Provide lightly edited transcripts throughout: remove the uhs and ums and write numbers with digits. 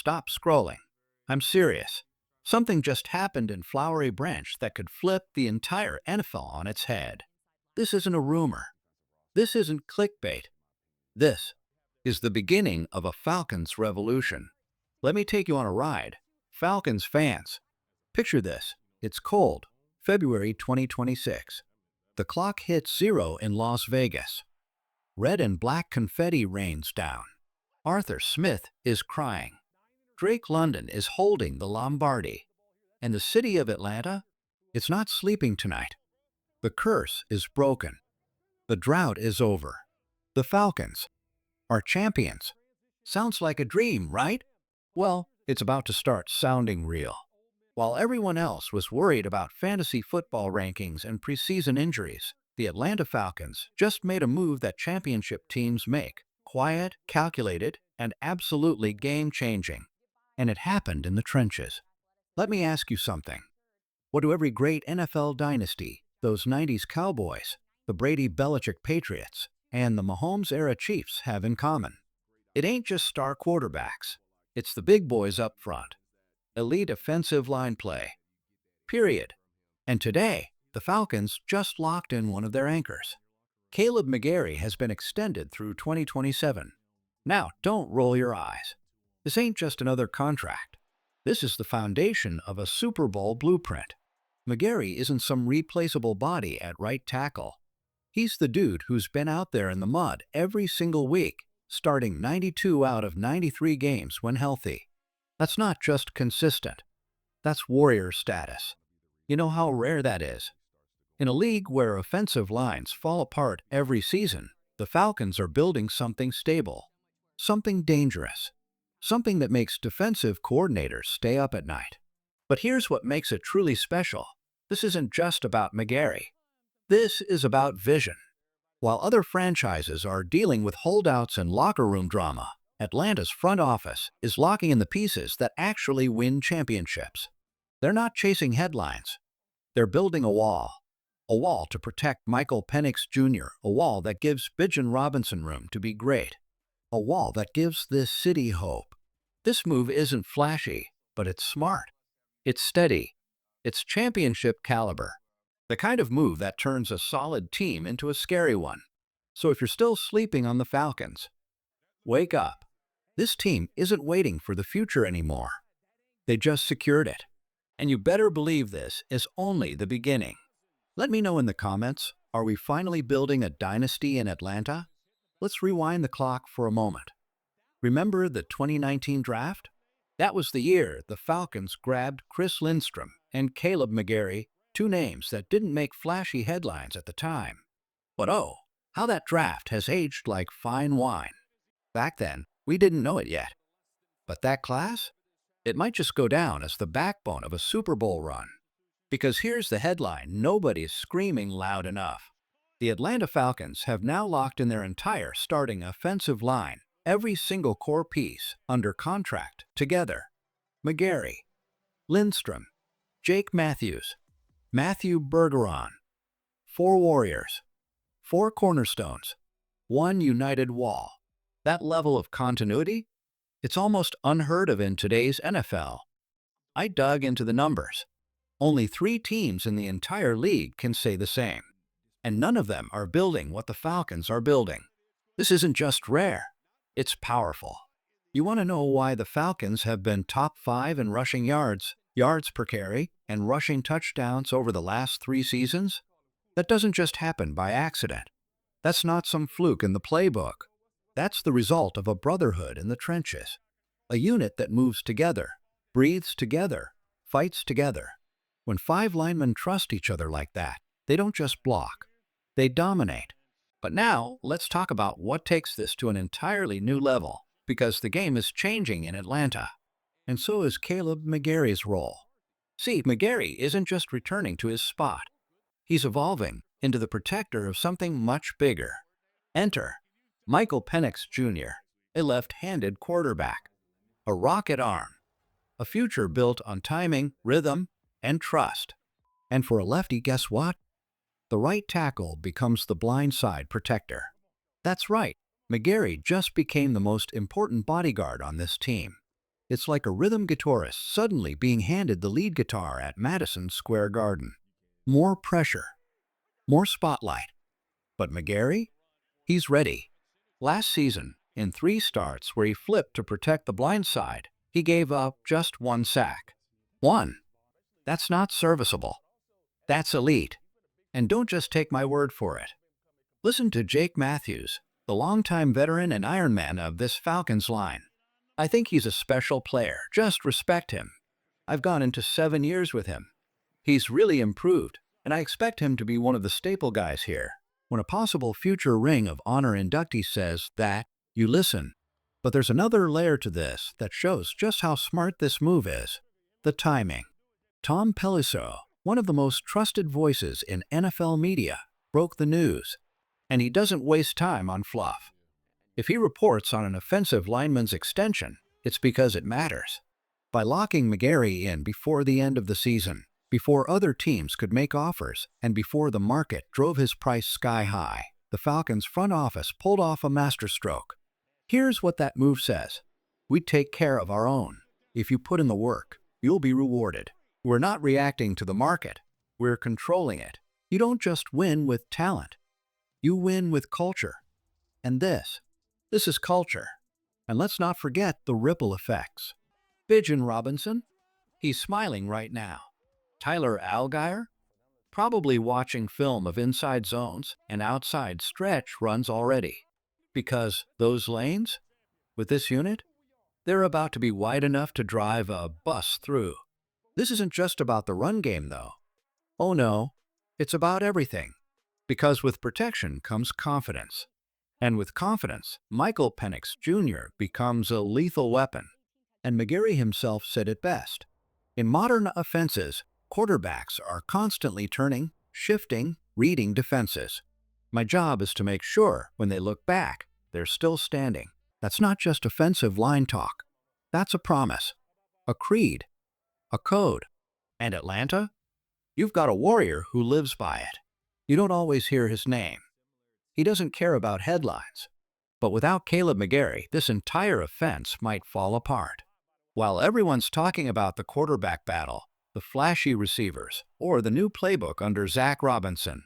stop scrolling. I'm serious. Something just happened in Flowery Branch that could flip the entire NFL on its head. This isn't a rumor. This isn't clickbait. This is the beginning of a Falcons revolution. Let me take you on a ride. Falcons fans, picture this. It's cold, February 2026. The clock hits zero in Las Vegas. Red and black confetti rains down. Arthur Smith is crying. Drake London is holding the Lombardi. And the city of Atlanta? It's not sleeping tonight. The curse is broken. The drought is over. The Falcons are champions. Sounds like a dream, right? Well, it's about to start sounding real. While everyone else was worried about fantasy football rankings and preseason injuries, the Atlanta Falcons just made a move that championship teams make. Quiet, calculated, and absolutely game-changing. And it happened in the trenches. Let me ask you something. What do every great NFL dynasty, those 90s Cowboys, the Brady-Belichick Patriots, and the Mahomes-era Chiefs have in common? It ain't just star quarterbacks. It's the big boys up front. Elite offensive line play. Period. And today, the Falcons just locked in one of their anchors. Caleb McGarry has been extended through 2027. Now, don't roll your eyes. This ain't just another contract. This is the foundation of a Super Bowl blueprint. McGarry isn't some replaceable body at right tackle. He's the dude who's been out there in the mud every single week, starting 92 out of 93 games when healthy. That's not just consistent. That's warrior status. You know how rare that is? In a league where offensive lines fall apart every season, the Falcons are building something stable, something dangerous, something that makes defensive coordinators stay up at night. But here's what makes it truly special. This isn't just about McGarry. This is about vision. While other franchises are dealing with holdouts and locker room drama, Atlanta's front office is locking in the pieces that actually win championships. They're not chasing headlines. They're building a wall to protect Michael Penix Jr., a wall that gives Bijan Robinson room to be great, a wall that gives this city hope. This move isn't flashy, but it's smart. It's steady. It's championship caliber. The kind of move that turns a solid team into a scary one. So if you're still sleeping on the Falcons, wake up. This team isn't waiting for the future anymore. They just secured it. And you better believe this is only the beginning. Let me know in the comments, are we finally building a dynasty in Atlanta? Let's rewind the clock for a moment. Remember the 2019 draft? That was the year the Falcons grabbed Chris Lindstrom and Caleb McGarry, two names that didn't make flashy headlines at the time. But oh, how that draft has aged like fine wine. Back then, we didn't know it yet. But that class? It might just go down as the backbone of a Super Bowl run. Because here's the headline nobody's screaming loud enough. The Atlanta Falcons have now locked in their entire starting offensive line, every single core piece, under contract, together. McGarry, Lindstrom, Jake Matthews, Matthew Bergeron. 4 warriors, 4 cornerstones, 1 united wall. That level of continuity? It's almost unheard of in today's NFL. I dug into the numbers. Only 3 teams in the entire league can say the same. And none of them are building what the Falcons are building. This isn't just rare. It's powerful. You want to know why the Falcons have been top 5 in rushing yards, yards per carry, and rushing touchdowns over the last 3 seasons? That doesn't just happen by accident. That's not some fluke in the playbook. That's the result of a brotherhood in the trenches. A unit that moves together, breathes together, fights together. When 5 linemen trust each other like that, they don't just block. They dominate. But now, let's talk about what takes this to an entirely new level, because the game is changing in Atlanta. And so is Caleb McGarry's role. See, McGarry isn't just returning to his spot. He's evolving into the protector of something much bigger. Enter Michael Penix Jr., a left-handed quarterback. A rocket arm. A future built on timing, rhythm, and trust. And for a lefty, guess what? The right tackle becomes the blind side protector. That's right, McGarry just became the most important bodyguard on this team. It's like a rhythm guitarist suddenly being handed the lead guitar at Madison Square Garden. More pressure, more spotlight. But McGarry? He's ready. Last season, in 3 starts where he flipped to protect the blind side, he gave up just 1 sack. One. That's not serviceable. That's elite. And don't just take my word for it. Listen to Jake Matthews, the longtime veteran and Ironman of this Falcons line. I think he's a special player. Just respect him. I've gone into 7 years with him. He's really improved, and I expect him to be one of the staple guys here. When a possible future Ring of Honor inductee says that, you listen. But there's another layer to this that shows just how smart this move is. The timing. Tom Pelissero, one of the most trusted voices in NFL media, broke the news. And he doesn't waste time on fluff. If he reports on an offensive lineman's extension, it's because it matters. By locking McGarry in before the end of the season, before other teams could make offers, and before the market drove his price sky high, the Falcons' front office pulled off a masterstroke. Here's what that move says. We take care of our own. If you put in the work, you'll be rewarded. We're not reacting to the market. We're controlling it. You don't just win with talent. You win with culture. And this is culture. And let's not forget the ripple effects. Bijan Robinson? He's smiling right now. Tyler Algier? Probably watching film of inside zones and outside stretch runs already. Because those lanes, with this unit, they're about to be wide enough to drive a bus through. This isn't just about the run game, though. Oh no, it's about everything. Because with protection comes confidence. And with confidence, Michael Penix Jr. becomes a lethal weapon. And McGarry himself said it best. In modern offenses, quarterbacks are constantly turning, shifting, reading defenses. My job is to make sure, when they look back, they're still standing. That's not just offensive line talk. That's a promise, a creed, a code. And Atlanta? You've got a warrior who lives by it. You don't always hear his name. He doesn't care about headlines. But without Caleb McGarry, this entire offense might fall apart. While everyone's talking about the quarterback battle, the flashy receivers, or the new playbook under Zach Robinson,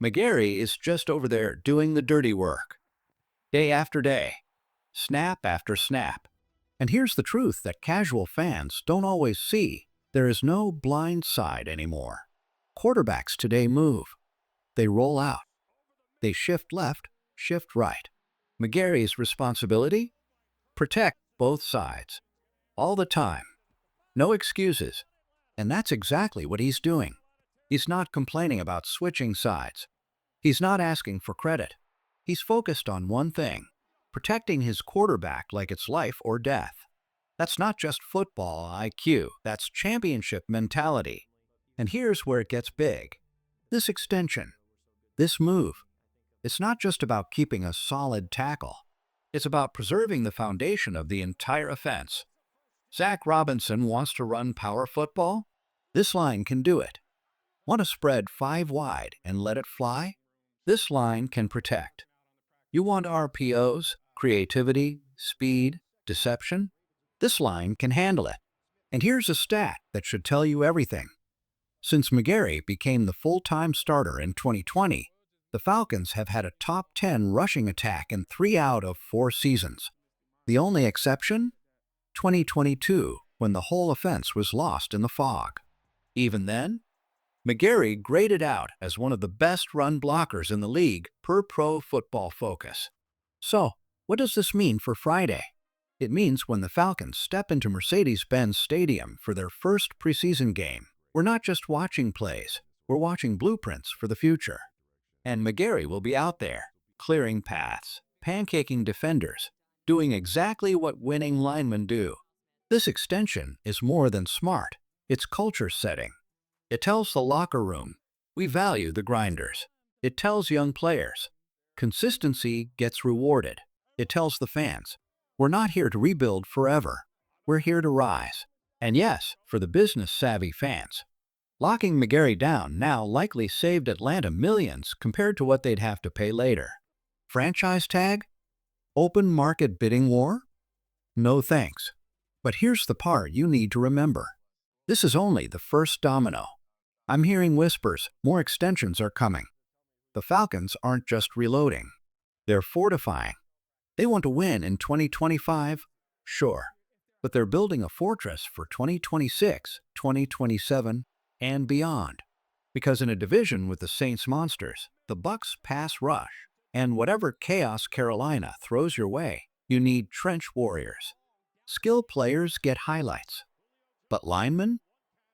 McGarry is just over there doing the dirty work. Day after day, snap after snap. And here's the truth that casual fans don't always see. There is no blind side anymore. Quarterbacks today move. They roll out. They shift left, shift right. McGarry's responsibility? Protect both sides. All the time. No excuses. And that's exactly what he's doing. He's not complaining about switching sides. He's not asking for credit. He's focused on one thing, protecting his quarterback like it's life or death. That's not just football IQ, that's championship mentality. And here's where it gets big. This extension, this move, it's not just about keeping a solid tackle. It's about preserving the foundation of the entire offense. Zach Robinson wants to run power football? This line can do it. Want to spread 5 wide and let it fly? This line can protect. You want RPOs, creativity, speed, deception? This line can handle it. And here's a stat that should tell you everything. Since McGarry became the full-time starter in 2020, the Falcons have had a top 10 rushing attack in 3 out of 4 seasons. The only exception? 2022, when the whole offense was lost in the fog. Even then, McGarry graded out as one of the best run blockers in the league per Pro Football Focus. So, what does this mean for Friday? It means when the Falcons step into Mercedes-Benz Stadium for their first preseason game, we're not just watching plays, we're watching blueprints for the future. And McGarry will be out there, clearing paths, pancaking defenders, doing exactly what winning linemen do. This extension is more than smart. It's culture setting. It tells the locker room, we value the grinders. It tells young players, consistency gets rewarded. It tells the fans, we're not here to rebuild forever. We're here to rise. And yes, for the business-savvy fans, locking McGarry down now likely saved Atlanta millions compared to what they'd have to pay later. Franchise tag? Open market bidding war? No thanks. But here's the part you need to remember. This is only the first domino. I'm hearing whispers, more extensions are coming. The Falcons aren't just reloading. They're fortifying. They want to win in 2025? Sure. But they're building a fortress for 2026, 2027, and beyond. Because in a division with the Saints monsters, the Bucks pass rush, and whatever chaos Carolina throws your way, you need trench warriors. Skilled players get highlights. But linemen?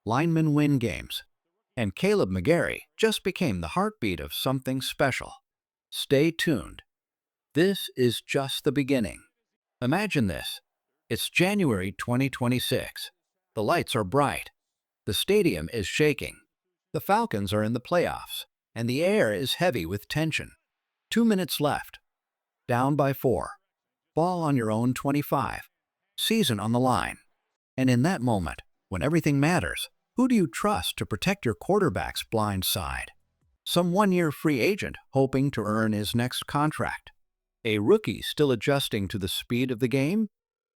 Linemen win games. And Caleb McGarry just became the heartbeat of something special. Stay tuned. This is just the beginning. Imagine this. It's January 2026. The lights are bright. The stadium is shaking. The Falcons are in the playoffs, and the air is heavy with tension. 2 minutes left. Down by 4. Ball on your own 25. Season on the line. And in that moment, when everything matters, who do you trust to protect your quarterback's blind side? Some one-year free agent hoping to earn his next contract? A rookie still adjusting to the speed of the game?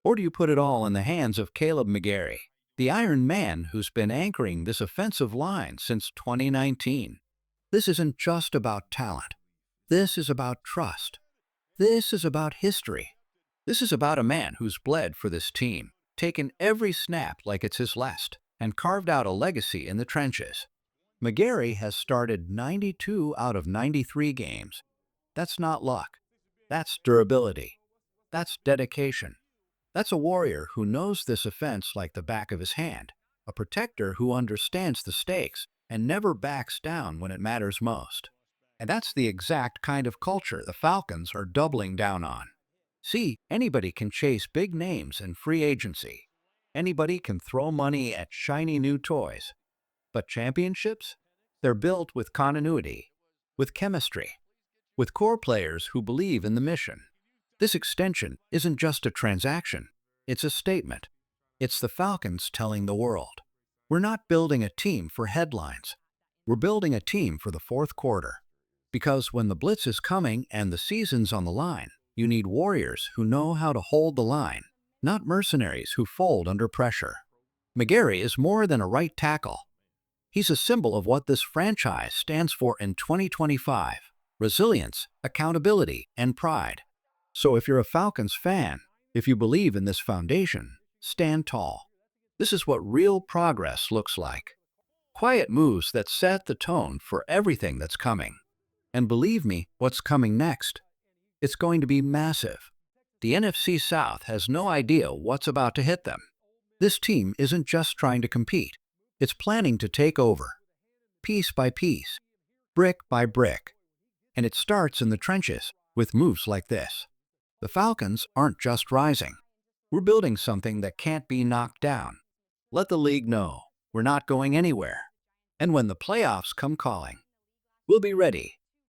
Or do you put it all in the hands of Caleb McGarry, the Iron Man who's been anchoring this offensive line since 2019? This isn't just about talent. This is about trust. This is about history. This is about a man who's bled for this team, taken every snap like it's his last, and carved out a legacy in the trenches. McGarry has started 92 out of 93 games. That's not luck. That's durability. That's dedication. That's a warrior who knows this offense like the back of his hand, a protector who understands the stakes and never backs down when it matters most. And that's the exact kind of culture the Falcons are doubling down on. See, anybody can chase big names in free agency. Anybody can throw money at shiny new toys. But championships? They're built with continuity, with chemistry, with core players who believe in the mission. This extension isn't just a transaction, it's a statement. It's the Falcons telling the world, we're not building a team for headlines. We're building a team for the fourth quarter. Because when the blitz is coming and the season's on the line, you need warriors who know how to hold the line, not mercenaries who fold under pressure. McGarry is more than a right tackle. He's a symbol of what this franchise stands for in 2025: resilience, accountability, and pride. So if you're a Falcons fan, if you believe in this foundation, stand tall. This is what real progress looks like. Quiet moves that set the tone for everything that's coming. And believe me, what's coming next? It's going to be massive. The NFC South has no idea what's about to hit them. This team isn't just trying to compete. It's planning to take over. Piece by piece, brick by brick. And it starts in the trenches with moves like this. The Falcons aren't just rising. We're building something that can't be knocked down. Let the league know we're not going anywhere. And when the playoffs come calling, we'll be ready.